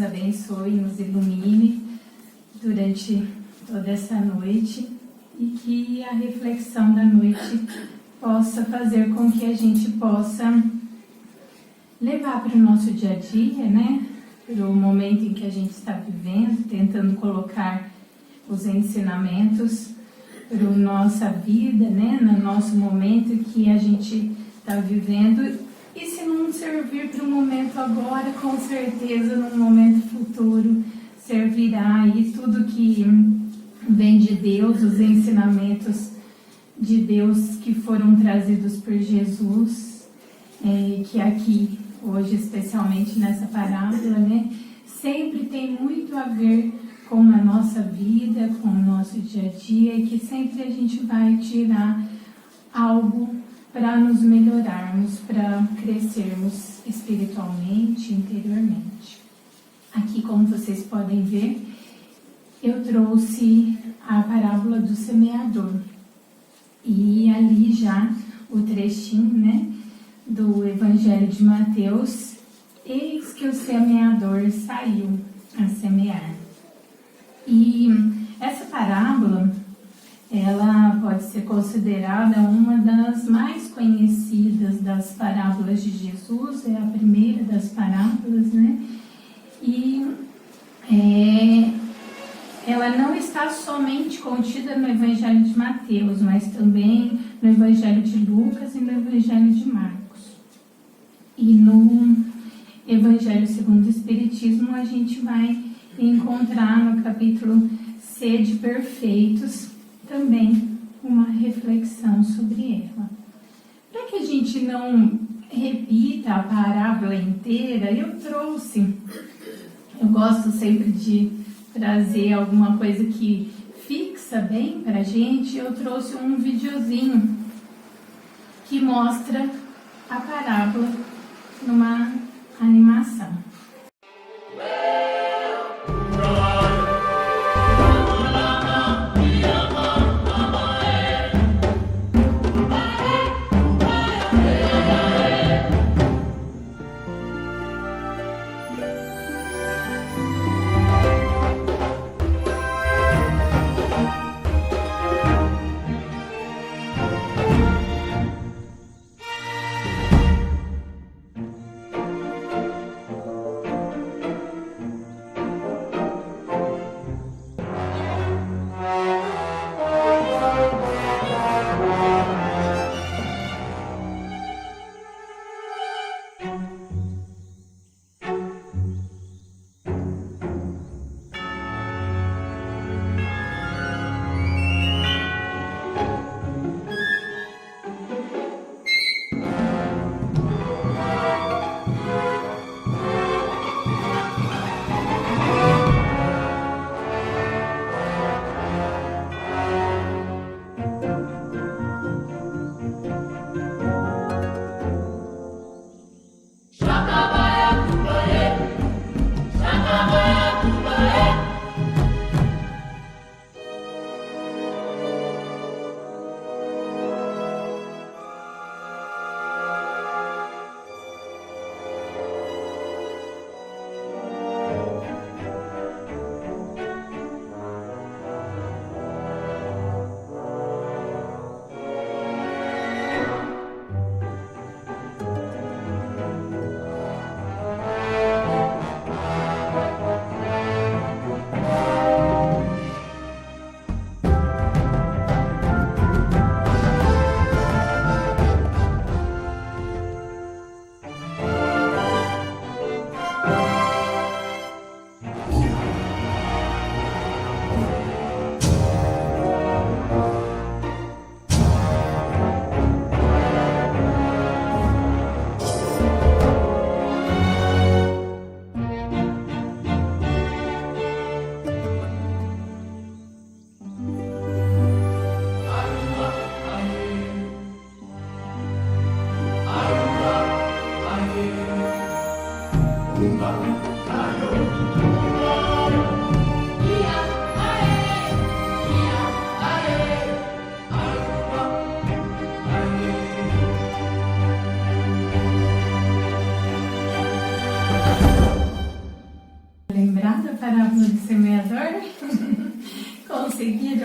abençoe, nos ilumine durante toda essa noite e que a reflexão da noite possa fazer com que a gente possa levar para o nosso dia a dia, né? Para o momento em que a gente está vivendo, tentando colocar os ensinamentos para a nossa vida, né? No nosso momento que a gente está vivendo. E se não servir para o momento agora, com certeza no momento futuro servirá. E tudo que vem de Deus, os ensinamentos de Deus que foram trazidos por Jesus, que aqui hoje, especialmente nessa parábola, né, sempre tem muito a ver com a nossa vida, com o nosso dia a dia, e que sempre a gente vai tirar algo para nos melhorarmos, para crescermos espiritualmente, interiormente. Aqui, como vocês podem ver, eu trouxe a parábola do semeador. E ali já o trechinho, né, do Evangelho de Mateus, eis que o semeador saiu a semear. E essa parábola, ela pode ser considerada uma das mais conhecidas das parábolas de Jesus, é a primeira das parábolas, né? E ela não está somente contida no Evangelho de Mateus, mas também no Evangelho de Lucas e no Evangelho de Marcos. E no Evangelho segundo o Espiritismo a gente vai encontrar no capítulo Sede Perfeitos também uma reflexão sobre ela. Para que a gente não repita a parábola inteira, eu gosto sempre de trazer alguma coisa que fixa bem pra gente. Eu trouxe um videozinho que mostra a parábola numa animação.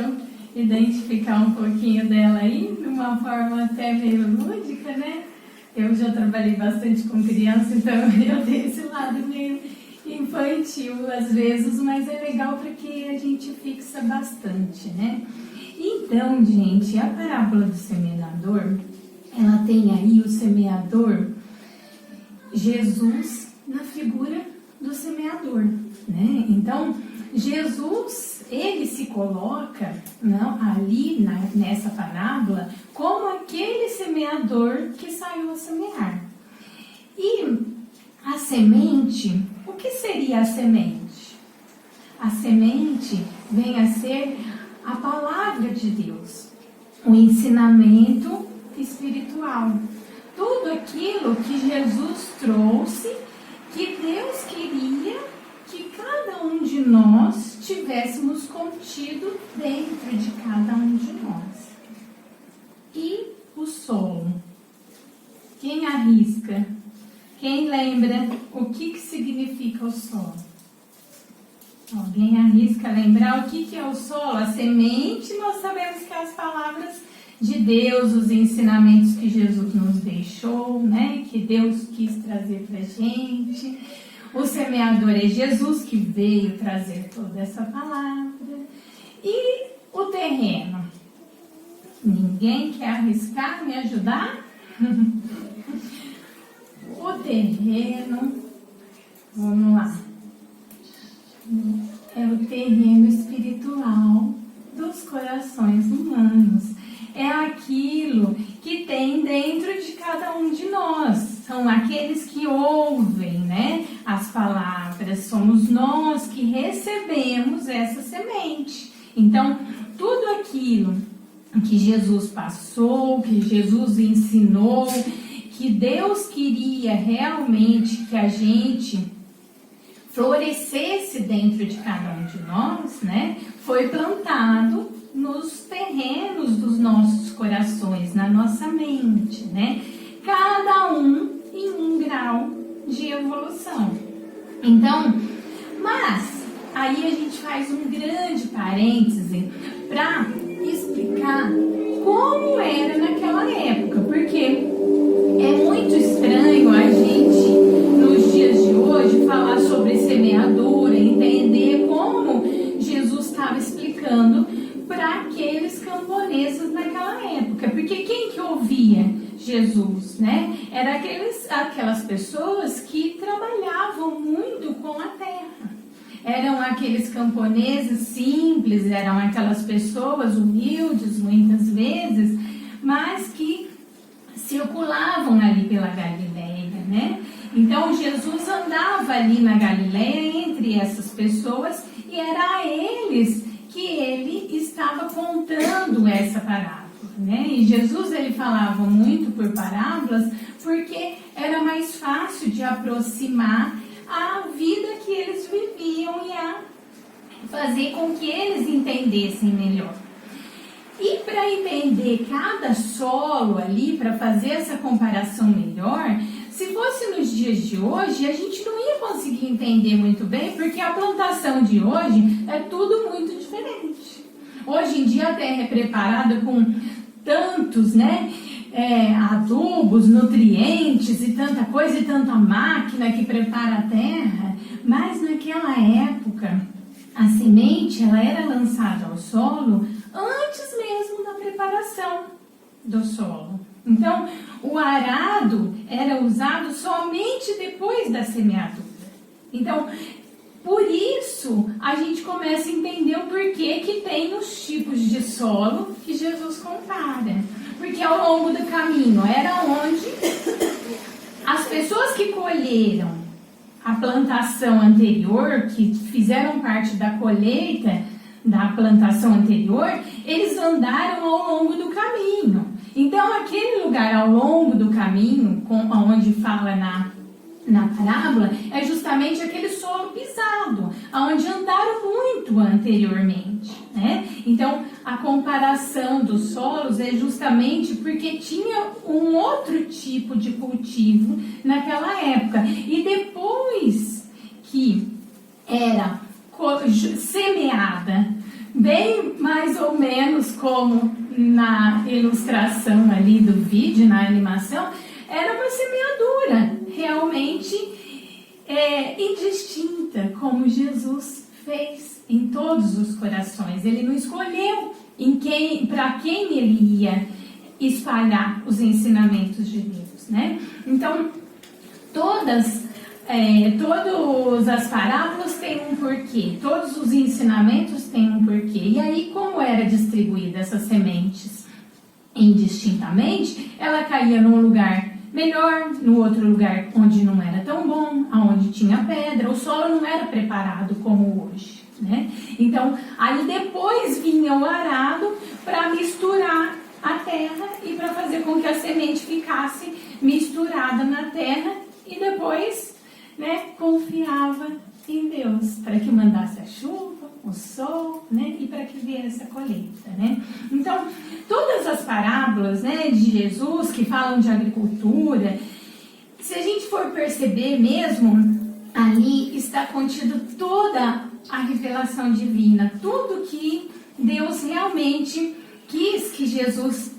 conseguiram identificar um pouquinho dela aí, de uma forma até meio lúdica, né? Eu já trabalhei bastante com criança, então eu tenho esse lado meio infantil às vezes, mas é legal porque a gente fixa bastante, né? Então, gente, a parábola do semeador, ela tem aí o semeador, Jesus na figura do semeador, né? Então, Jesus, ele se coloca ali nessa parábola como aquele semeador que saiu a semear. E a semente, o que seria a semente? A semente vem a ser a palavra de Deus, o ensinamento espiritual. Tudo aquilo que Jesus trouxe, que Deus queria que cada um de nós tivéssemos contido dentro de cada um de nós. E o solo? Quem arrisca? Quem lembra o que significa o solo? Alguém arrisca lembrar o que é o solo? A semente, nós sabemos que é as palavras de Deus, os ensinamentos que Jesus nos deixou, né? Que Deus quis trazer pra gente. O semeador é Jesus que veio trazer toda essa palavra. E o terreno? Ninguém quer arriscar, me ajudar? O terreno, vamos lá, é o terreno espiritual dos corações humanos. É aquilo que tem dentro de cada um de nós. São aqueles que ouvem, né, as palavras. Somos nós que recebemos essa semente. Então, tudo aquilo que Jesus passou, que Jesus ensinou, que Deus queria realmente que a gente florescesse dentro de cada um de nós, né, foi plantado nos terrenos dos nossos corações, na nossa mente, né? Cada um em um grau de evolução. Então, mas aí a gente faz um grande parêntese para explicar como era naquela época, porque é muito estranho a gente, nos dias de hoje, falar sobre semeadura, entender como Jesus estava explicando para aqueles camponeses naquela época. Porque quem que ouvia Jesus, né? Era aquelas pessoas que trabalhavam muito com a terra. Eram aqueles camponeses simples, eram aquelas pessoas humildes muitas vezes, mas que circulavam ali pela Galileia, né? Então Jesus andava ali na Galileia entre essas pessoas e era a eles que ele estava contando essa parábola, né? E Jesus, ele falava muito por parábolas porque era mais fácil de aproximar a vida que eles viviam e a fazer com que eles entendessem melhor. E para entender cada solo ali, para fazer essa comparação melhor, se fosse nos dias de hoje, a gente não ia conseguir entender muito bem, porque a plantação de hoje é tudo muito diferente. Hoje em dia a terra é preparada com tantos, né, adubos, nutrientes e tanta coisa, e tanta máquina que prepara a terra, mas naquela época a semente ela era lançada ao solo antes mesmo da preparação do solo. Então, o arado era usado somente depois da semeadura. Então, por isso, a gente começa a entender o porquê que tem os tipos de solo que Jesus compara. Porque ao longo do caminho era onde as pessoas que colheram a plantação anterior, que fizeram parte da colheita da plantação anterior, eles andaram ao longo do caminho. Então, aquele lugar ao longo do caminho, onde fala na parábola, é justamente aquele solo pisado, onde andaram muito anteriormente, né? Então, a comparação dos solos é justamente porque tinha um outro tipo de cultivo naquela época. E depois que era semeada, bem mais ou como na ilustração ali do vídeo, na animação, era uma semeadura realmente indistinta, como Jesus fez em todos os corações. Ele não escolheu para quem ele ia espalhar os ensinamentos de Deus, né? Então, todas as parábolas têm um porquê, todos os ensinamentos têm um porquê. E aí, como era distribuída essas sementes indistintamente, ela caía num lugar melhor, no outro lugar onde não era tão bom, onde tinha pedra, o solo não era preparado como hoje, né? Então, aí depois vinha o arado para misturar a terra e para fazer com que a semente ficasse misturada na terra e depois, né, confiava em Deus para que mandasse a chuva, o sol, né, e para que viesse a colheita, né? Então, todas as parábolas, né, de Jesus que falam de agricultura, se a gente for perceber mesmo, ali está contido toda a revelação divina, tudo que Deus realmente quis que Jesus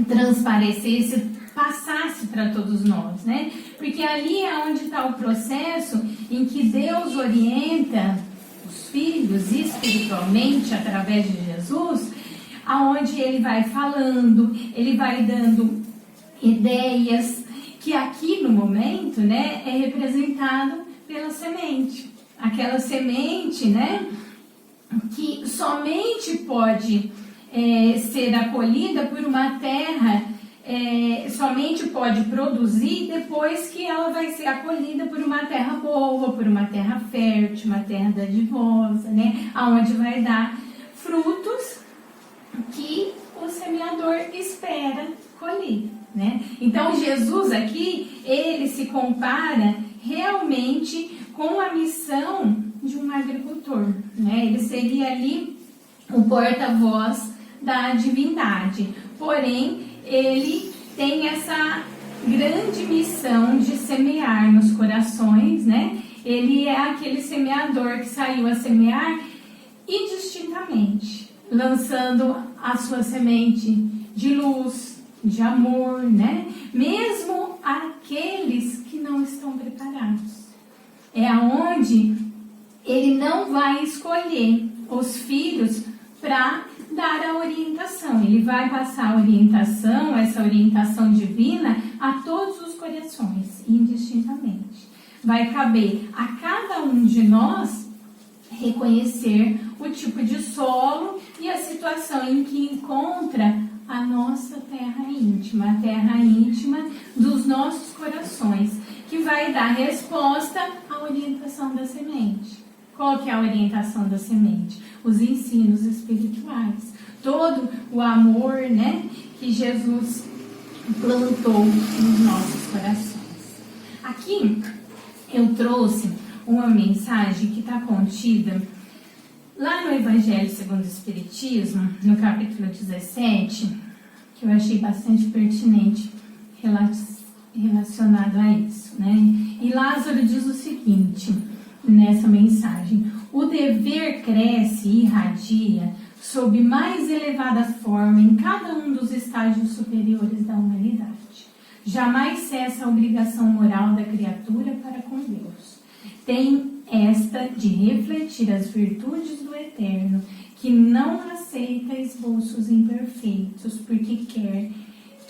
transparecesse, passasse para todos nós, né? Porque ali é onde está o processo em que Deus orienta os filhos espiritualmente através de Jesus, aonde ele vai falando, ele vai dando ideias, que aqui no momento, né, é representado pela semente. Aquela semente, né, que somente pode ser acolhida por uma terra, somente pode produzir depois que ela vai ser acolhida por uma terra boa, por uma terra fértil, uma terra dadivosa, né, aonde vai dar frutos que o semeador espera colher, né? Então Jesus aqui, ele se compara realmente com a missão de um agricultor, né? Ele seria ali o porta-voz da divindade, porém ele tem essa grande missão de semear nos corações, né? Ele é aquele semeador que saiu a semear indistintamente, lançando a sua semente de luz, de amor, né? Mesmo aqueles que não estão preparados. É aonde ele não vai escolher os filhos para dar a orientação. Ele vai passar a orientação, essa orientação divina, a todos os corações, indistintamente. Vai caber a cada um de nós reconhecer o tipo de solo e a situação em que encontra a nossa terra íntima, a terra íntima dos nossos corações, que vai dar resposta à orientação da semente. Qual que é a orientação da semente? Os ensinos espirituais. Todo o amor, né, que Jesus plantou nos nossos corações. Aqui eu trouxe uma mensagem que está contida lá no Evangelho segundo o Espiritismo, no capítulo 17, que eu achei bastante pertinente relacionado a isso, né? E Lázaro diz o seguinte, nessa mensagem: o dever cresce e irradia sob mais elevada forma em cada um dos estágios superiores da humanidade. Jamais cessa a obrigação moral da criatura para com Deus. Tem esta de refletir as virtudes do Eterno, que não aceita esboços imperfeitos, porque quer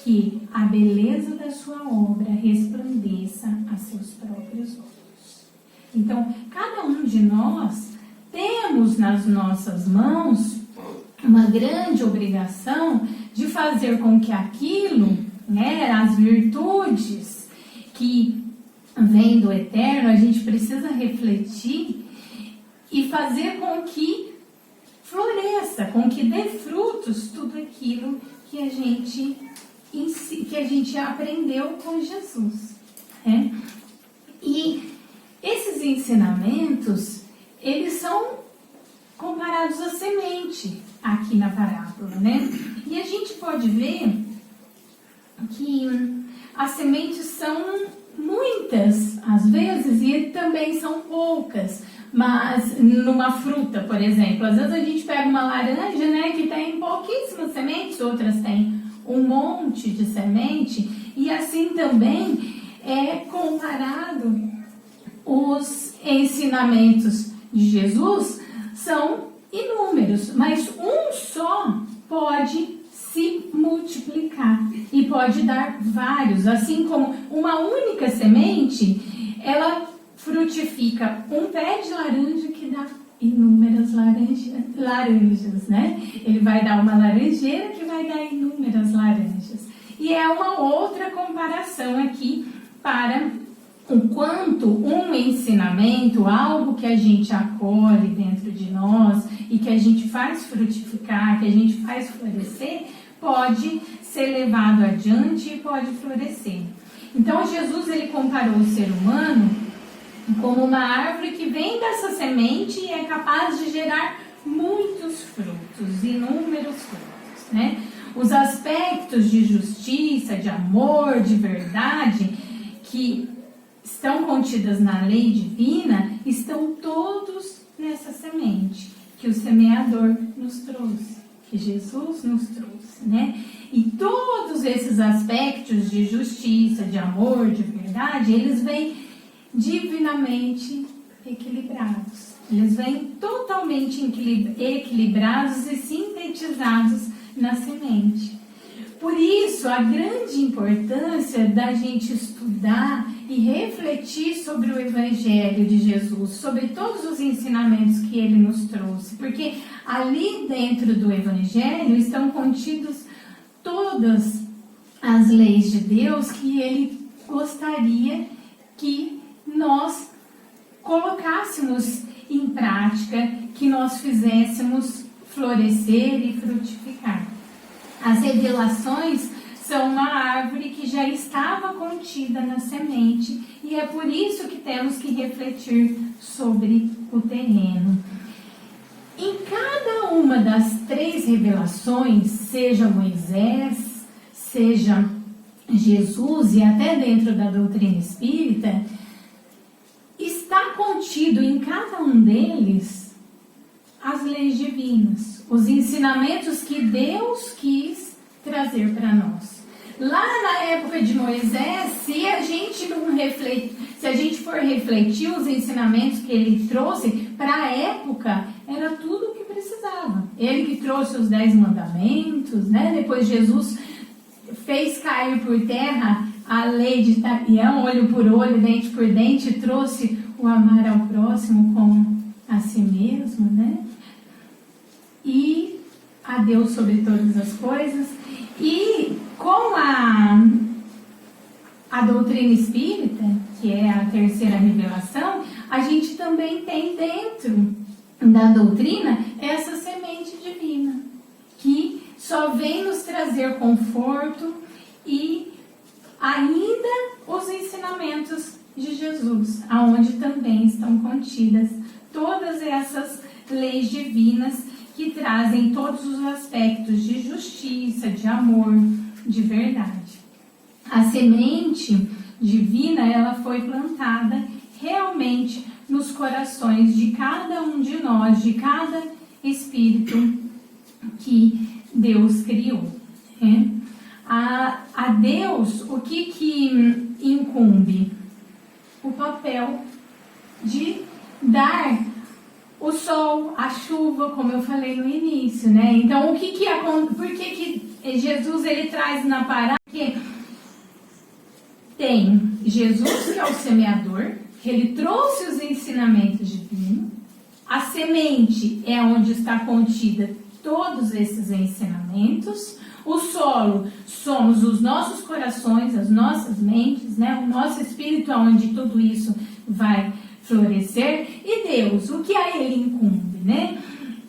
que a beleza da sua obra resplandeça a seus próprios olhos. Então, cada um de nós temos nas nossas mãos uma grande obrigação de fazer com que aquilo, né, as virtudes que vêm do Eterno, a gente precisa refletir e fazer com que floresça, com que dê frutos tudo aquilo que a gente aprendeu com Jesus, né? E esses ensinamentos, eles são comparados à semente aqui na parábola, né? E a gente pode ver que as sementes são muitas, às vezes, e também são poucas. Mas numa fruta, por exemplo, às vezes a gente pega uma laranja, né, que tem pouquíssimas sementes, outras têm um monte de semente, e assim também é comparado os ensinamentos de Jesus, são inúmeros, mas um só pode se multiplicar e pode dar vários, assim como uma única semente, ela frutifica um pé de laranja que dá inúmeras laranjas, né? Ele vai dar uma laranjeira que vai dar inúmeras laranjas. E é uma outra comparação aqui para o quanto um ensinamento, algo que a gente acolhe dentro de nós e que a gente faz frutificar, que a gente faz florescer, pode ser levado adiante e pode florescer. Então Jesus, ele comparou o ser humano como uma árvore que vem dessa semente e é capaz de gerar muitos frutos, inúmeros frutos, né? Os aspectos de justiça, de amor, de verdade, que estão contidas na lei divina, estão todos nessa semente que o semeador nos trouxe, que Jesus nos trouxe, né? E todos esses aspectos de justiça, de amor, de verdade, eles vêm divinamente equilibrados. Eles vêm totalmente equilibrados e sintetizados na semente. Por isso, a grande importância da gente estudar e refletir sobre o Evangelho de Jesus, sobre todos os ensinamentos que ele nos trouxe, porque ali dentro do Evangelho estão contidos todas as leis de Deus que ele gostaria que nós colocássemos em prática, que nós fizéssemos florescer e frutificar. As revelações são uma árvore que já estava contida na semente e é por isso que temos que refletir sobre o terreno. Em cada uma das 3 revelações, seja Moisés, seja Jesus e até dentro da doutrina espírita, está contido em cada um deles as leis divinas, os ensinamentos que Deus quis trazer para nós. Lá na época de Moisés, se a gente for refletir os ensinamentos que ele trouxe para a época, era tudo o que precisava. Ele que trouxe os 10 mandamentos, né? Depois Jesus fez cair por terra a lei de Tapião, olho por olho, dente por dente, trouxe o amar ao próximo como a si mesmo, né? E a Deus sobre todas as coisas. E com a doutrina espírita, que é a 3ª revelação, a gente também tem dentro da doutrina essa semente divina, que só vem nos trazer conforto e ainda os ensinamentos de Jesus, aonde também estão contidas todas essas leis divinas que trazem todos os aspectos de justiça, de amor, de verdade. A semente divina, ela foi plantada realmente nos corações de cada um de nós, de cada espírito que Deus criou, né? A Deus, o que incumbe? O papel de dar o sol, a chuva, como eu falei no início, né? Então, por que Jesus ele traz na parábola? Porque tem Jesus, que é o semeador, que ele trouxe os ensinamentos divinos. A semente é onde está contida todos esses ensinamentos. O solo somos os nossos corações, as nossas mentes, né? O nosso espírito, onde tudo isso vai florescer. E Deus, o que a ele incumbe, né?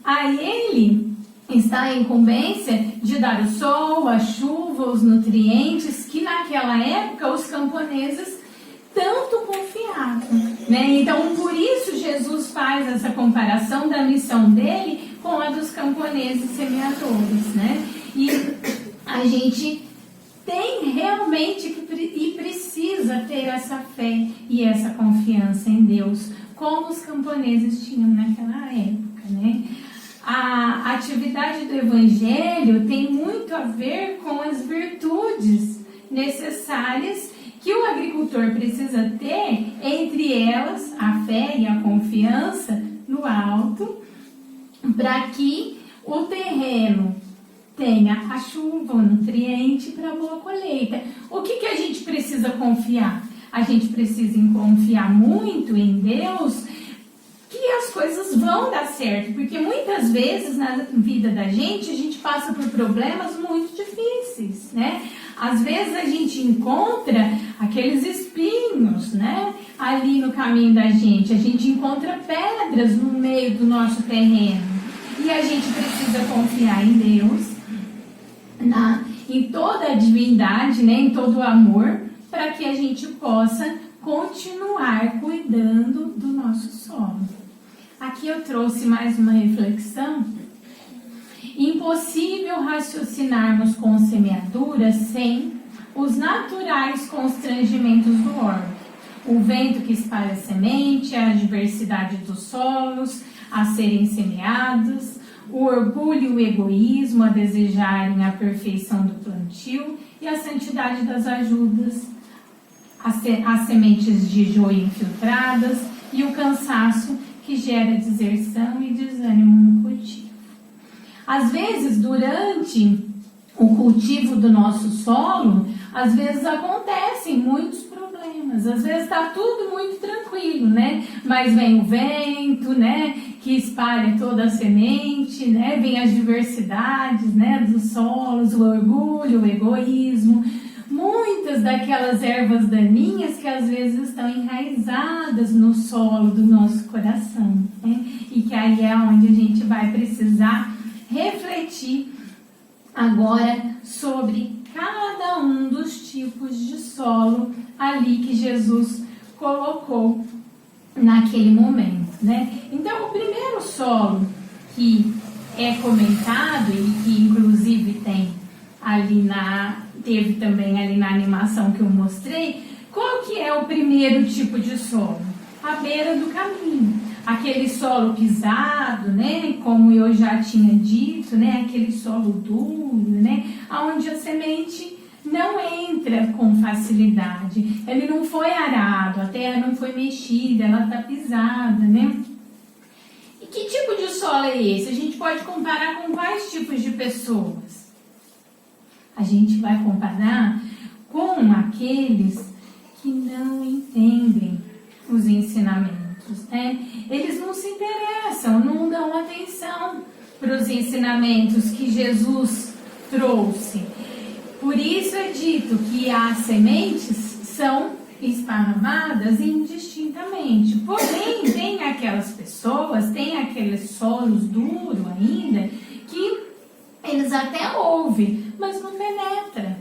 A ele está a incumbência de dar o sol, a chuva, os nutrientes que naquela época os camponeses tanto confiavam, né? Então, por isso Jesus faz essa comparação da missão dele com a dos camponeses semeadores, né? E a gente tem realmente e precisa ter essa fé e essa confiança em Deus, como os camponeses tinham naquela época, né? A atividade do Evangelho tem muito a ver com as virtudes necessárias que o agricultor precisa ter, entre elas a fé e a confiança no alto, para que o terreno tenha a chuva, o nutriente para boa colheita. O que a gente precisa confiar? A gente precisa confiar muito em Deus, que as coisas vão dar certo, porque muitas vezes na vida da gente, a gente passa por problemas muito difíceis, né? Às vezes a gente encontra aqueles espinhos, né? Ali no caminho da gente, a gente encontra pedras no meio do nosso terreno, e a gente precisa confiar em Deus, em toda a divindade, né? Em todo o amor, para que a gente possa continuar cuidando do nosso solo. Aqui eu trouxe mais uma reflexão. Impossível raciocinarmos com semeadura sem os naturais constrangimentos do orbe. O vento que espalha a semente, a diversidade dos solos a serem semeados, o orgulho e o egoísmo a desejarem a perfeição do plantio e a santidade das ajudas, as sementes de joio infiltradas e o cansaço que gera deserção e desânimo no cultivo. Às vezes, durante o cultivo do nosso solo, às vezes acontecem muitos problemas, às vezes está tudo muito tranquilo, né? Mas vem o vento, né? Que espalha toda a semente, né? Vem as diversidades, né? Dos solos, o orgulho, o egoísmo, muitas daquelas ervas daninhas que às vezes estão enraizadas no solo do nosso coração, né? E que aí é onde a gente vai precisar refletir agora sobre cada um dos tipos de solo ali que Jesus colocou naquele momento, né? Então, o primeiro solo que é comentado e que inclusive teve também ali na animação que eu mostrei, qual que é o primeiro tipo de solo? À beira do caminho. Aquele solo pisado, né? Como eu já tinha dito, né? Aquele solo duro, né? Onde a semente não entra com facilidade. Ele não foi arado, a terra não foi mexida, ela está pisada, né? E que tipo de solo é esse? A gente pode comparar com quais tipos de pessoas? A gente vai comparar com aqueles que não entendem os ensinamentos, né? Eles não se interessam, não dão atenção para os ensinamentos que Jesus trouxe. Por isso é dito que as sementes são esparramadas indistintamente. Porém, tem aquelas pessoas, tem aqueles solos duros ainda, que eles até ouvem, mas não penetra.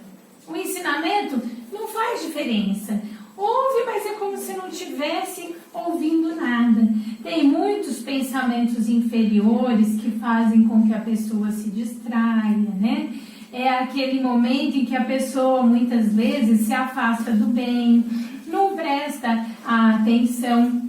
O ensinamento não faz diferença. Ouve, mas é como se não estivesse ouvindo nada. Tem muitos pensamentos inferiores que fazem com que a pessoa se distraia, né? É aquele momento em que a pessoa muitas vezes se afasta do bem, não presta atenção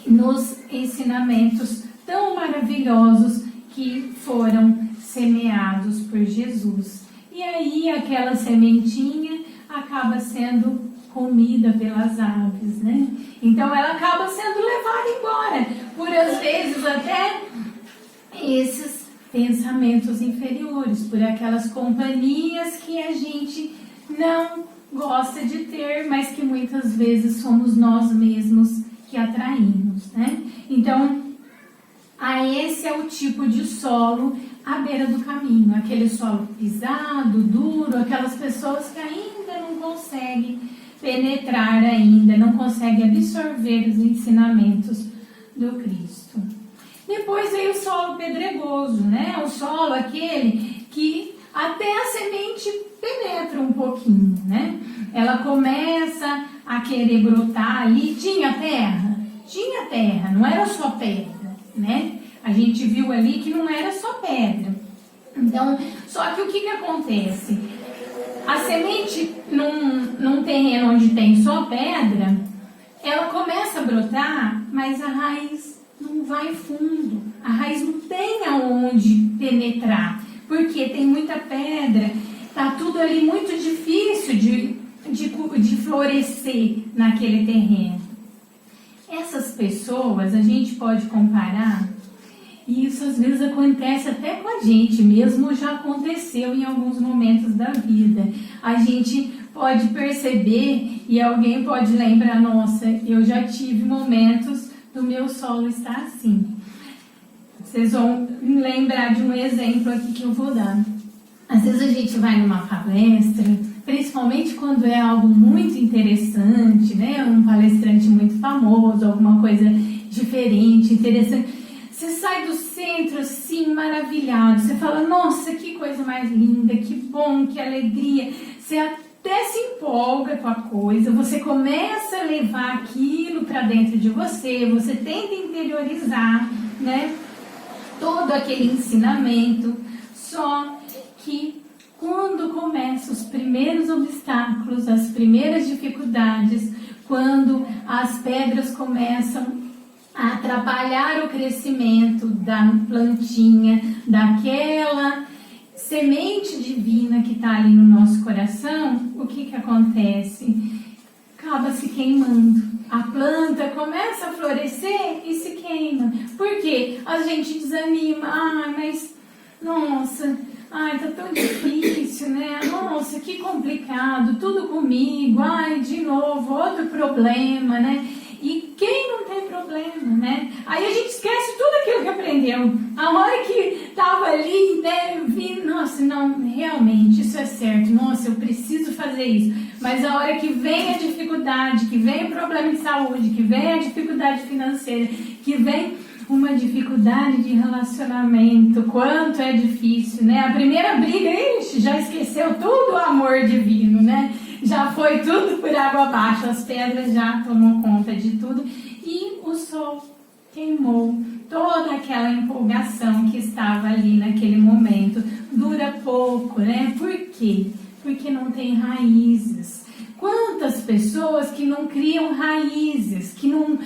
nos ensinamentos tão maravilhosos que foram semeados por Jesus. E aí aquela sementinha acaba sendo comida pelas aves, né? Então ela acaba sendo levada embora por às vezes até esses pensamentos inferiores, por aquelas companhias que a gente não gosta de ter, mas que muitas vezes somos nós mesmos que atraímos, né? Então, esse é o tipo de solo à beira do caminho, aquele solo pisado, duro, aquelas pessoas que ainda não conseguem penetrar ainda, não conseguem absorver os ensinamentos do Cristo. Depois veio o solo pedregoso, né? O solo aquele que até a semente penetra um pouquinho, né? Ela começa a querer brotar ali. Tinha terra, não era só pedra, né? A gente viu ali que não era só pedra. Então, só que o que acontece? A semente num terreno onde tem só pedra, ela começa a brotar, mas a raiz não vai fundo, a raiz não tem aonde penetrar, porque tem muita pedra, tá tudo ali muito difícil de florescer naquele terreno. Essas pessoas, a gente pode comparar, e isso às vezes acontece até com a gente mesmo, já aconteceu em alguns momentos da vida. A gente pode perceber e alguém pode lembrar, nossa, eu já tive momentos do meu solo estar assim. Vocês vão lembrar de um exemplo aqui que eu vou dar. Às vezes a gente vai numa palestra, principalmente quando é algo muito interessante, né? Um palestrante muito famoso, alguma coisa diferente, interessante. Você sai do centro assim, maravilhado. Você fala, nossa, que coisa mais linda, que bom, que alegria. Você até se empolga com a coisa, você começa a levar aquilo para dentro de você, você tenta interiorizar, né? Todo aquele ensinamento. Só que quando começam os primeiros obstáculos, as primeiras dificuldades, quando as pedras começam a atrapalhar o crescimento da plantinha, daquela semente divina que está ali no nosso coração, o que acontece? Acaba se queimando. A planta começa a florescer e se queima. Por quê? A gente desanima. Mas, nossa, tá tão difícil, né? Nossa, que complicado, tudo comigo. De novo, outro problema, né? E quem não tem problema, né? Aí a gente esquece tudo aquilo que aprendeu. A hora que tava ali, né, nossa, não, realmente, isso é certo. Nossa, eu preciso fazer isso. Mas a hora que vem a dificuldade, que vem o problema de saúde, que vem a dificuldade financeira, que vem uma dificuldade de relacionamento, quanto é difícil, né? A primeira briga, já esqueceu tudo o amor divino, né? Já foi tudo por água abaixo, as pedras já tomou conta de tudo e o sol queimou toda aquela empolgação que estava ali naquele momento. Dura pouco, né? Por quê? Porque não tem raízes. Quantas pessoas que não criam raízes, que não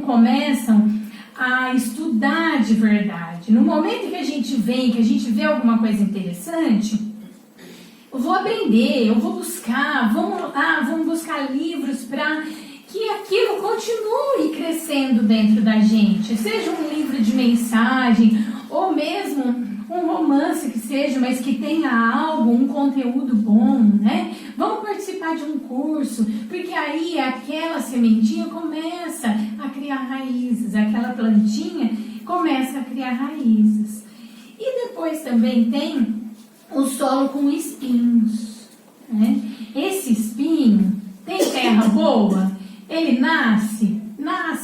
começam a estudar de verdade. No momento que a gente vê alguma coisa interessante, eu vou aprender, eu vou buscar, vamos buscar livros para que aquilo continue crescendo dentro da gente. Seja um livro de mensagem, ou mesmo um romance que seja, mas que tenha algo, um conteúdo bom, né? Vamos participar de um curso, porque aí aquela sementinha começa a criar raízes, aquela plantinha começa a criar raízes. E depois também tem o solo com espinhos, né? Esse espinho tem terra boa? Ele nasce,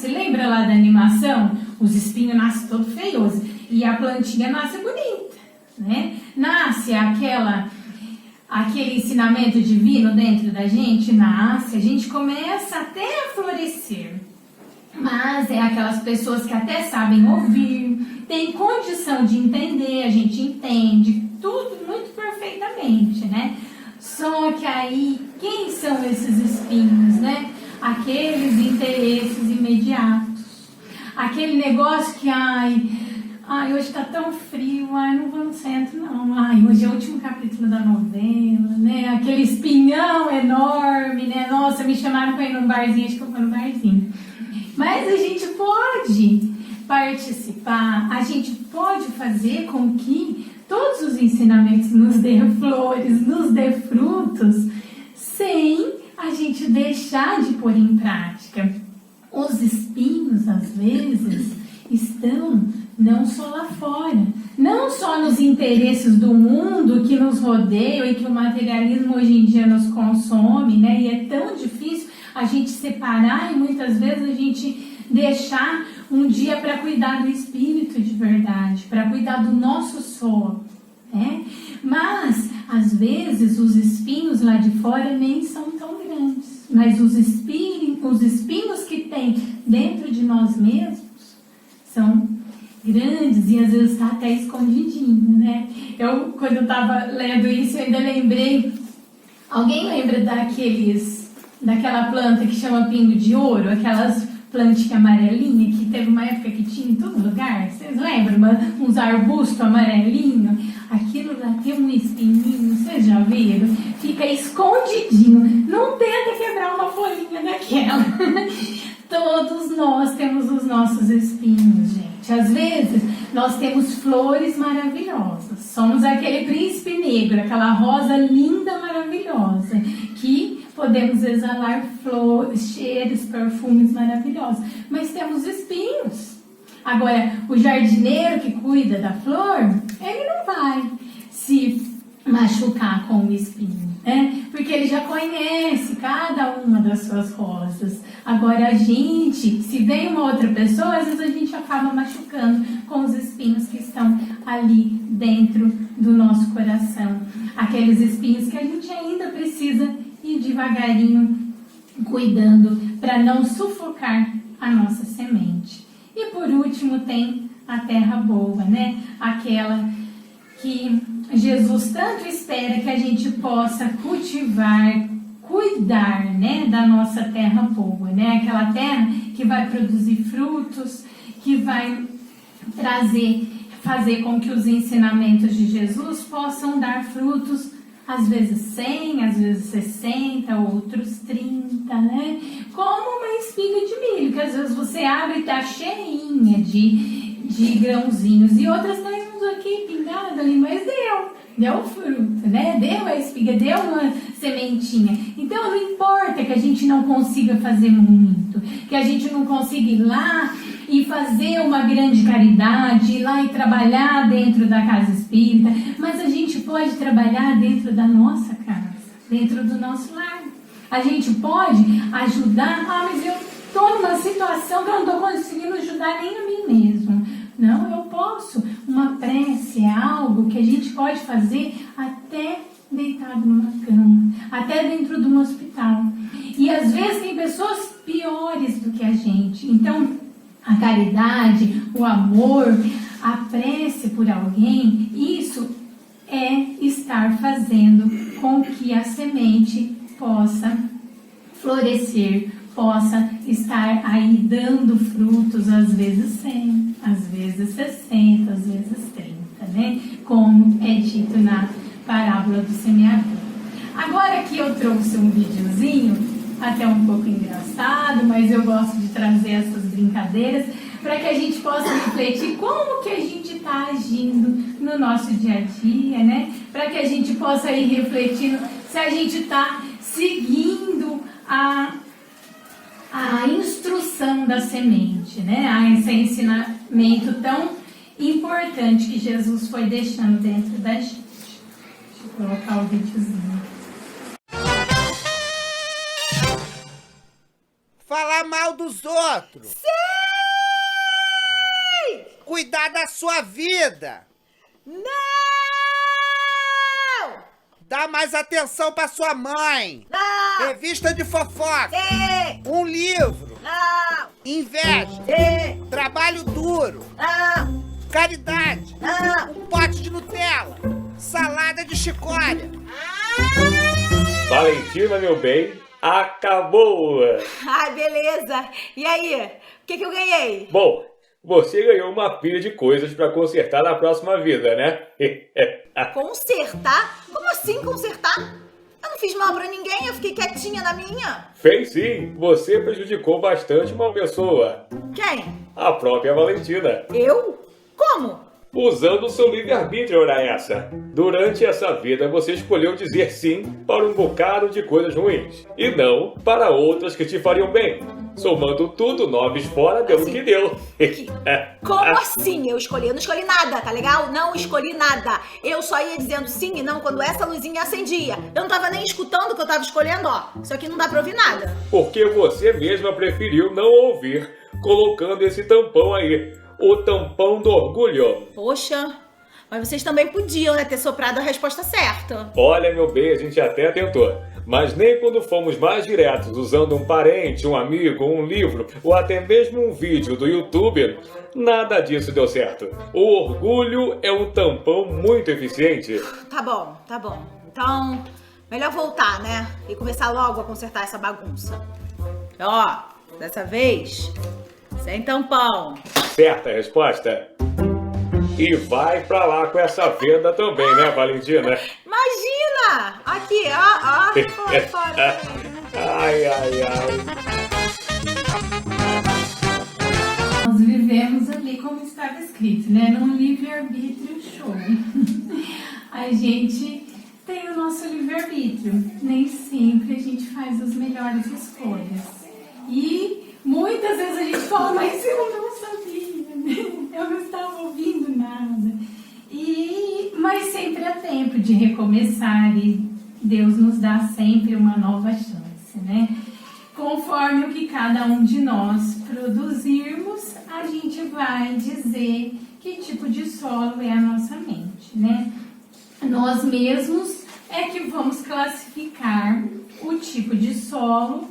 lembra lá da animação? Os espinhos nascem todo feiosos e a plantinha nasce bonita, né? Nasce aquele ensinamento divino dentro da gente, nasce, a gente começa até a florescer. Mas é aquelas pessoas que até sabem ouvir, tem condição de entender, a gente entende tudo muito perfeitamente, né? Só que aí, quem são esses espinhos, né? Aqueles interesses imediatos. Aquele negócio que, hoje tá tão frio, não vou no centro não. Hoje é o último capítulo da novela, né? Aquele espinhão enorme, né? Nossa, me chamaram para ir num barzinho, acho que eu vou no barzinho. Mas a gente pode participar, a gente pode fazer com que todos os ensinamentos nos dê flores, nos dê frutos, sem a gente deixar de pôr em prática. Os espinhos, às vezes, estão não só lá fora, não só nos interesses do mundo que nos rodeia e que o materialismo hoje em dia nos consome, né? E é tão difícil a gente separar e muitas vezes a gente deixar um dia para cuidar do espírito de verdade, para cuidar do nosso solo, né? Mas, às vezes, os espinhos lá de fora nem são tão grandes, mas os espinhos que tem dentro de nós mesmos são grandes e às vezes está até escondidinho, né? Quando eu estava lendo isso, eu ainda lembrei, alguém lembra daquela planta que chama pingo de ouro, aquelas plantinha amarelinha que teve uma época que tinha em todo lugar, vocês lembram? Uns arbustos amarelinhos, aquilo lá tem um espinhinho, vocês já viram? Fica escondidinho, não tenta quebrar uma folhinha daquela. Todos nós temos os nossos espinhos, gente. Às vezes, nós temos flores maravilhosas. Somos aquele príncipe negro, aquela rosa linda, maravilhosa, que podemos exalar flores, cheiros, perfumes maravilhosos. Mas temos espinhos. Agora, o jardineiro que cuida da flor, ele não vai se machucar com o espinho, né? Porque ele já conhece cada uma das suas rosas. Agora a gente, se vem uma outra pessoa, às vezes a gente acaba machucando com os espinhos que estão ali dentro do nosso coração. Aqueles espinhos que a gente ainda precisa ir devagarinho cuidando para não sufocar a nossa semente. E por último tem a terra boa, né? Aquela que Jesus tanto espera que a gente possa cultivar, cuidar, né, da nossa terra boa, né? Aquela terra que vai produzir frutos, que vai fazer com que os ensinamentos de Jesus possam dar frutos, às vezes 100, às vezes 60, outros 30, né? Como uma espiga de milho, que às vezes você abre e tá cheinha de grãozinhos, e outras tem uns aqui pingados ali, mas deu fruto, né? Deu a espiga, deu uma sementinha. Então não importa que a gente não consiga fazer muito, que a gente não consiga ir lá e fazer uma grande caridade, ir lá e trabalhar dentro da casa espírita, mas a gente pode trabalhar dentro da nossa casa, dentro do nosso lar. A gente pode ajudar, mas eu estou numa situação que eu não estou conseguindo ajudar nem a mim mesmo. Não, eu posso. Uma prece é algo que a gente pode fazer até deitado numa cama, até dentro de um hospital. E às vezes tem pessoas piores do que a gente. Então, a caridade, o amor, a prece por alguém, isso é estar fazendo com que a semente possa florescer, possa estar aí dando frutos, às vezes 100, às vezes 60, às vezes 30, né? Como é dito na parábola do semeador. Agora que eu trouxe um videozinho, até um pouco engraçado, mas eu gosto de trazer essas brincadeiras para que a gente possa refletir como que a gente está agindo no nosso dia a dia, né? Para que a gente possa ir refletindo se a gente está seguindo a instrução da semente, né? Esse ensinamento tão importante que Jesus foi deixando dentro da gente. Deixa eu colocar o videozinho. Falar mal dos outros. Sim! Cuidar da sua vida. Não! Dar mais atenção pra sua mãe. Não! Revista de fofoca. Sim! Um livro. Não! Inveja. Sim! Trabalho duro. Não! Caridade. Não! Um pote de Nutella. Salada de chicória. Valentina, meu bem, acabou! Ai, beleza! E aí? O que eu ganhei? Bom, você ganhou uma pilha de coisas pra consertar na próxima vida, né? Consertar? Como assim consertar? Eu não fiz mal pra ninguém, eu fiquei quietinha na minha. Fez sim! Você prejudicou bastante uma pessoa. Quem? A própria Valentina. Eu? Como? Usando o seu livre-arbítrio, ora essa. Durante essa vida, você escolheu dizer sim para um bocado de coisas ruins. E não para outras que te fariam bem. Somando tudo, 9 fora, deu o que deu. Como assim? Eu não escolhi nada, tá legal? Não escolhi nada. Eu só ia dizendo sim e não quando essa luzinha acendia. Eu não tava nem escutando o que eu tava escolhendo, ó. Isso aqui não dá pra ouvir nada. Porque você mesma preferiu não ouvir, colocando esse tampão aí. O tampão do orgulho. Poxa, mas vocês também podiam, né, ter soprado a resposta certa. Olha, meu bem, a gente até tentou. Mas nem quando fomos mais diretos, usando um parente, um amigo, um livro, ou até mesmo um vídeo do YouTube, nada disso deu certo. O orgulho é um tampão muito eficiente. Tá bom. Então, melhor voltar, né? E começar logo a consertar essa bagunça. Ó, dessa vez, Sem tampão. Certa resposta. E vai pra lá com essa venda também, né, Valentina? Imagina! Aqui, ó. Fora. Ai, ai, ai. Nós vivemos ali como estava escrito, né? Num livre-arbítrio show. A gente tem o nosso livre-arbítrio. Nem sempre a gente faz as melhores escolhas. E muitas vezes a gente fala, mas eu não sabia, né? Eu não estava ouvindo nada. Mas sempre há tempo de recomeçar e Deus nos dá sempre uma nova chance, né? Conforme o que cada um de nós produzirmos, a gente vai dizer que tipo de solo é a nossa mente, né? Nós mesmos é que vamos classificar o tipo de solo,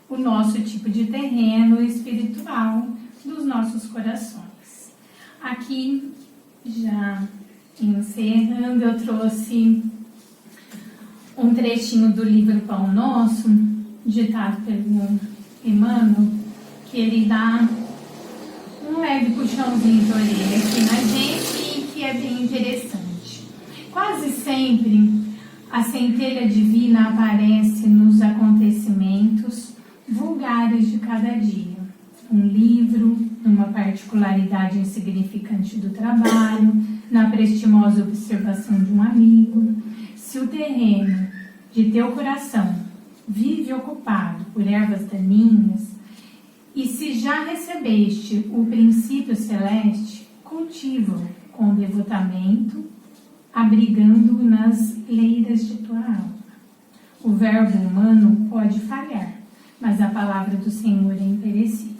o nosso tipo de terreno espiritual dos nossos corações. Aqui, já encerrando, eu trouxe um trechinho do livro Pão Nosso, ditado pelo Emmanuel, que ele dá um leve puxãozinho de orelha aqui na gente e que é bem interessante. Quase sempre a centelha divina aparece nos acontecimentos vulgares de cada dia. Um livro, numa particularidade insignificante do trabalho, na prestimosa observação de um amigo. Se o terreno de teu coração vive ocupado por ervas daninhas, e se já recebeste o princípio celeste, cultiva-o com devotamento, abrigando-o nas leiras de tua alma. O verbo humano pode falhar, mas a palavra do Senhor é imperecível.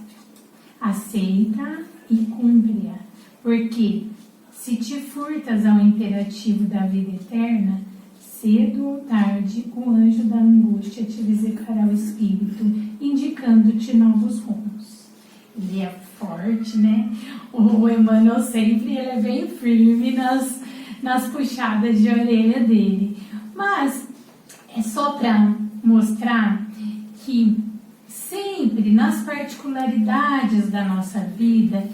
Aceita e cumpre-a, porque se te furtas ao imperativo da vida eterna, cedo ou tarde o anjo da angústia te visitará o espírito, indicando-te novos rumos. Ele é forte, né? O Emmanuel sempre ele é bem firme nas puxadas de orelha dele. Mas é só para mostrar que sempre nas particularidades da nossa vida,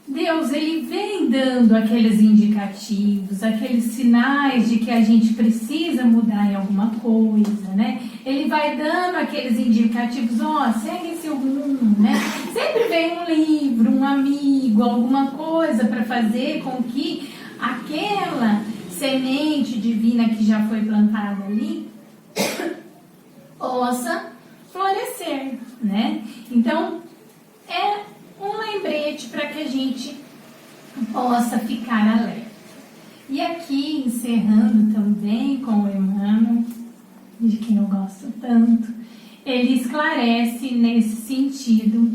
Deus ele vem dando aqueles indicativos, aqueles sinais de que a gente precisa mudar em alguma coisa, né? Ele vai dando aqueles indicativos, segue esse rumo, né? Sempre vem um livro, um amigo, alguma coisa para fazer com que aquela semente divina que já foi plantada ali possa florescer, né? Então, é um lembrete para que a gente possa ficar alerta. E aqui, encerrando também com o Emmanuel, de quem eu gosto tanto, ele esclarece nesse sentido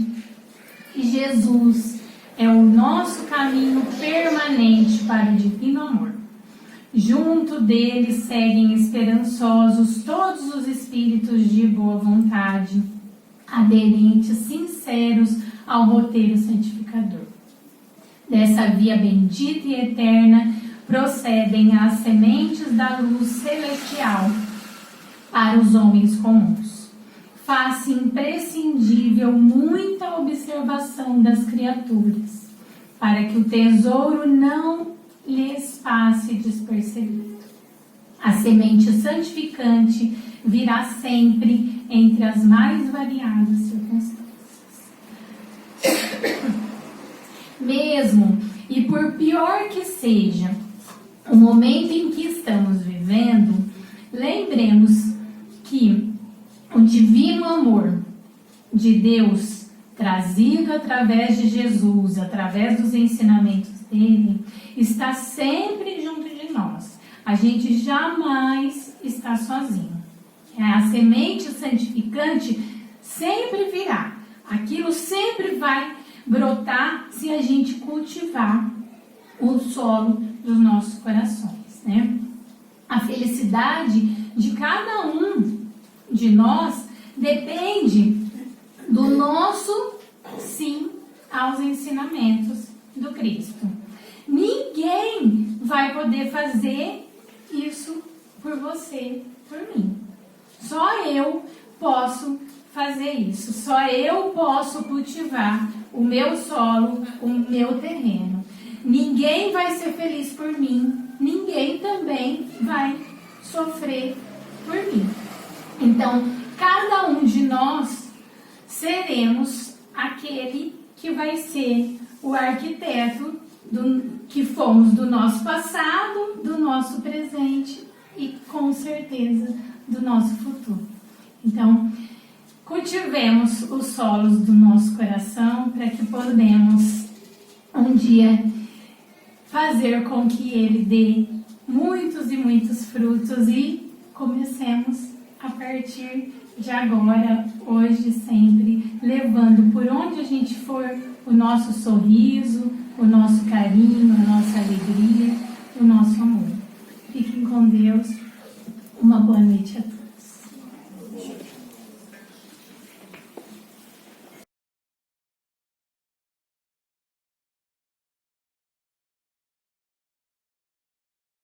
que Jesus é o nosso caminho permanente para o divino amor. Junto dele seguem esperançosos todos os espíritos de boa vontade, aderentes, sinceros ao roteiro santificador. Dessa via bendita e eterna procedem as sementes da luz celestial para os homens comuns. Faz-se imprescindível muita observação das criaturas, para que o tesouro não lhes passe despercebido. A semente santificante virá sempre entre as mais variadas circunstâncias. Mesmo e por pior que seja o momento em que estamos vivendo, lembremos que o divino amor de Deus, trazido através de Jesus, através dos ensinamentos dele, está sempre junto de nós. A gente jamais está sozinho. A semente santificante sempre virá. Aquilo sempre vai brotar se a gente cultivar o solo dos nossos corações, né? A felicidade de cada um de nós depende do nosso sim aos ensinamentos do Cristo. Ninguém vai poder fazer isso por você, por mim. Só eu posso fazer isso. Só eu posso cultivar o meu solo, o meu terreno. Ninguém vai ser feliz por mim, ninguém também vai sofrer por mim. Então, cada um de nós seremos aquele que vai ser o arquiteto que fomos do nosso passado, do nosso presente e, com certeza, do nosso futuro. Então, cultivemos os solos do nosso coração para que podemos um dia fazer com que ele dê muitos e muitos frutos e comecemos a partir de agora, hoje, sempre, levando por onde a gente for o nosso sorriso, o nosso carinho, a nossa alegria, o nosso amor. Fiquem com Deus. Uma boa noite a todos.